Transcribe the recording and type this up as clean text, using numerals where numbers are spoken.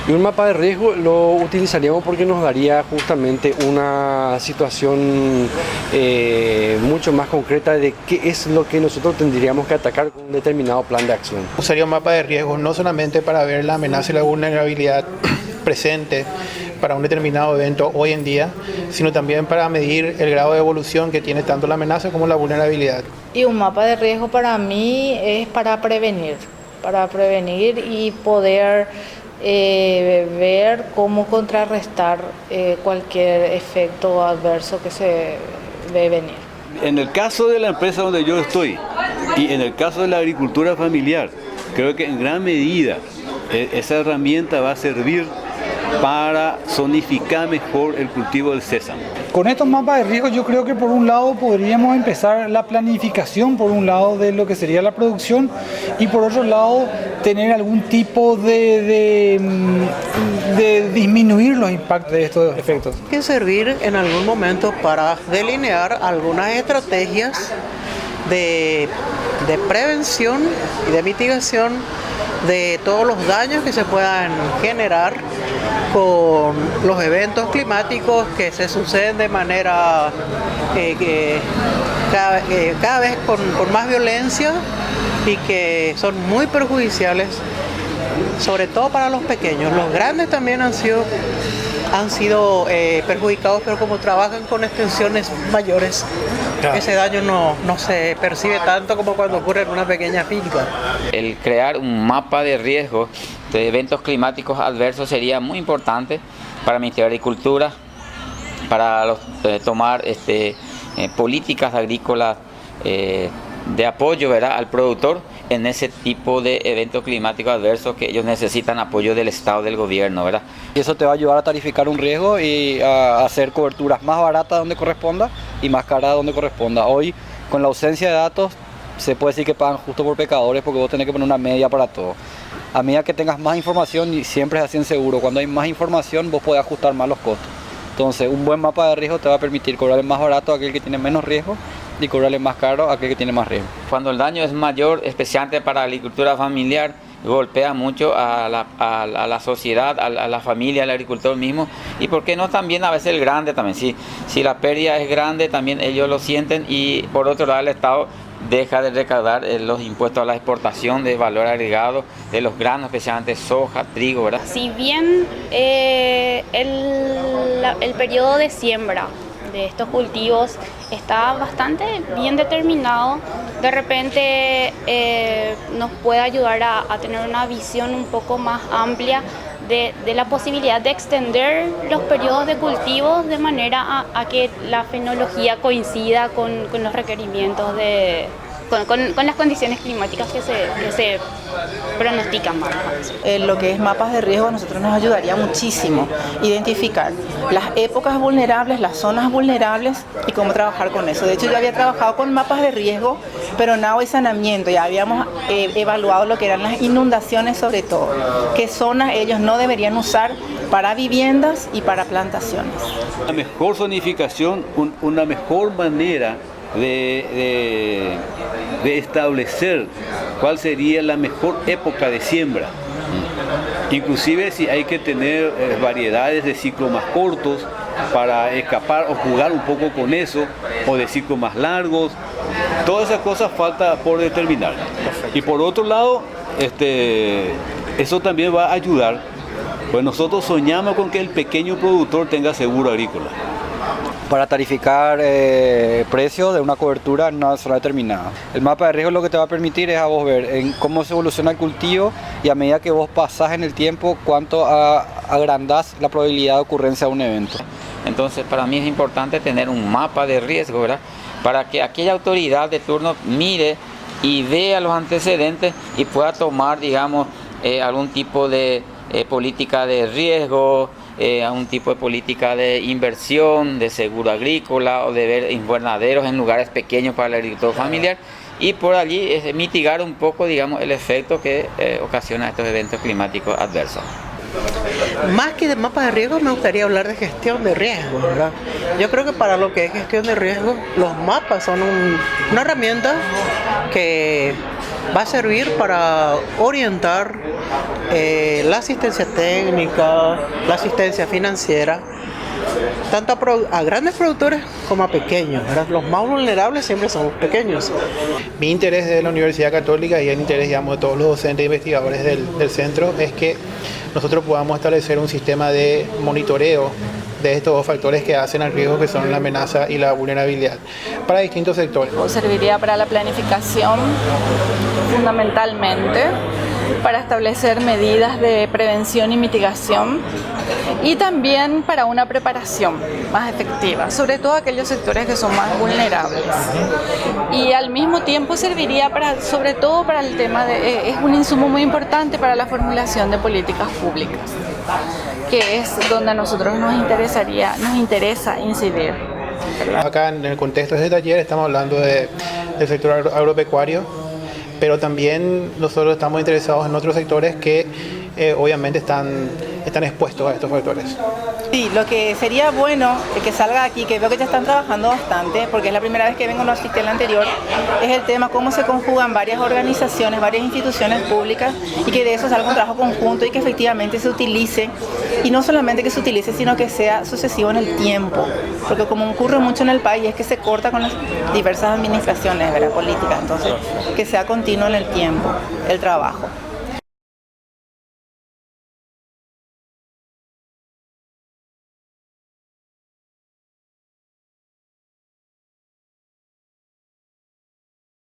Y un mapa de riesgo lo utilizaríamos porque nos daría justamente una situación mucho más concreta de qué es lo que nosotros tendríamos que atacar con un determinado plan de acción. Usaría un mapa de riesgo no solamente para ver la amenaza y la vulnerabilidad presente para un determinado evento hoy en día, sino también para medir el grado de evolución que tiene tanto la amenaza como la vulnerabilidad. Y un mapa de riesgo para mí es para prevenir y poder ver cómo contrarrestar cualquier efecto adverso que se ve venir. En el caso de la empresa donde yo estoy y en el caso de la agricultura familiar, creo que en gran medida esa herramienta va a servir para zonificar mejor el cultivo del sésamo. Con estos mapas de riesgo yo creo que por un lado podríamos empezar la planificación, por un lado de lo que sería la producción y por otro lado tener algún tipo de disminuir los impactos de estos efectos. Que servir en algún momento para delinear algunas estrategias de prevención y de mitigación de todos los daños que se puedan generar con los eventos climáticos que se suceden de manera cada vez con más violencia y que son muy perjudiciales, sobre todo para los pequeños. Los grandes también han sido perjudicados, pero como trabajan con extensiones mayores, ese daño no se percibe tanto como cuando ocurre en una pequeña finca. El crear un mapa de riesgo de eventos climáticos adversos sería muy importante para el Ministerio de Agricultura, para tomar políticas agrícolas de apoyo, ¿verdad?, al productor en ese tipo de eventos climáticos adversos que ellos necesitan apoyo del Estado, del gobierno, ¿verdad? Y eso te va a ayudar a tarificar un riesgo y a hacer coberturas más baratas donde corresponda y más caras donde corresponda. Hoy, con la ausencia de datos, se puede decir que pagan justo por pecadores porque vos tenés que poner una media para todo. A medida que tengas más información, y siempre es así en seguro, cuando hay más información vos podés ajustar más los costos. Entonces, un buen mapa de riesgo te va a permitir cobrarle más barato a aquel que tiene menos riesgo y cobrarle más caro a aquel que tiene más riesgo. Cuando el daño es mayor, especialmente para la agricultura familiar, golpea mucho a la sociedad, a la familia, al agricultor mismo, y por qué no también a veces el grande también. Si la pérdida es grande, también ellos lo sienten, y por otro lado el Estado deja de recaudar los impuestos a la exportación de valor agregado de los granos, especialmente soja, trigo, ¿verdad? Si bien el periodo de siembra de estos cultivos está bastante bien determinado, de repente nos puede ayudar a tener una visión un poco más amplia de la posibilidad de extender los periodos de cultivos de manera a que la fenología coincida con los requerimientos con las condiciones climáticas que se pronostican más. Lo que es mapas de riesgo a nosotros nos ayudaría muchísimo identificar las épocas vulnerables, las zonas vulnerables y cómo trabajar con eso. De hecho, yo había trabajado con mapas de riesgo, pero en agua y saneamiento. Ya habíamos evaluado lo que eran las inundaciones, sobre todo, qué zonas ellos no deberían usar para viviendas y para plantaciones. Una mejor zonificación, una mejor manera de establecer cuál sería la mejor época de siembra. Inclusive si hay que tener variedades de ciclos más cortos para escapar o jugar un poco con eso, o de ciclos más largos. Todas esas cosas falta por determinar. Y por otro lado, eso también va a ayudar, pues nosotros soñamos con que el pequeño productor tenga seguro agrícola. Para tarificar precios de una cobertura en una zona determinada. El mapa de riesgo lo que te va a permitir es a vos ver en cómo se evoluciona el cultivo y a medida que vos pasás en el tiempo, cuánto agrandás la probabilidad de ocurrencia de un evento. Entonces, para mí es importante tener un mapa de riesgo, ¿verdad?, para que aquella autoridad de turno mire y vea los antecedentes y pueda tomar, digamos, algún tipo de política de riesgo, a un tipo de política de inversión, de seguro agrícola o de ver invernaderos en lugares pequeños para el agricultor familiar, y por allí mitigar un poco, digamos, el efecto que ocasiona estos eventos climáticos adversos. Más que de mapas de riesgo, me gustaría hablar de gestión de riesgo, ¿verdad? Yo creo que para lo que es gestión de riesgo, los mapas son una herramienta que va a servir para orientar la asistencia técnica, la asistencia financiera, tanto a grandes productores como a pequeños, ¿verdad? Los más vulnerables siempre son los pequeños. Mi interés de la Universidad Católica y el interés, digamos, de todos los docentes e investigadores del centro es que nosotros podamos establecer un sistema de monitoreo de estos dos factores que hacen al riesgo, que son la amenaza y la vulnerabilidad, para distintos sectores. Serviría para la planificación fundamentalmente, para establecer medidas de prevención y mitigación, y también para una preparación más efectiva, sobre todo aquellos sectores que son más vulnerables. Y al mismo tiempo serviría sobre todo para el tema es un insumo muy importante para la formulación de políticas públicas, que es donde a nosotros nos interesa incidir. Acá en el contexto de este taller estamos hablando del sector agropecuario, pero también nosotros estamos interesados en otros sectores que obviamente están expuestos a estos factores. Sí, lo que sería bueno que salga aquí, que veo que ya están trabajando bastante, porque es la primera vez que vengo, no asistí a la anterior, es el tema cómo se conjugan varias organizaciones, varias instituciones públicas, y que de eso salga un trabajo conjunto y que efectivamente se utilice, y no solamente que se utilice, sino que sea sucesivo en el tiempo, porque como ocurre mucho en el país es que se corta con las diversas administraciones, ¿verdad?, políticas, entonces que sea continuo en el tiempo el trabajo.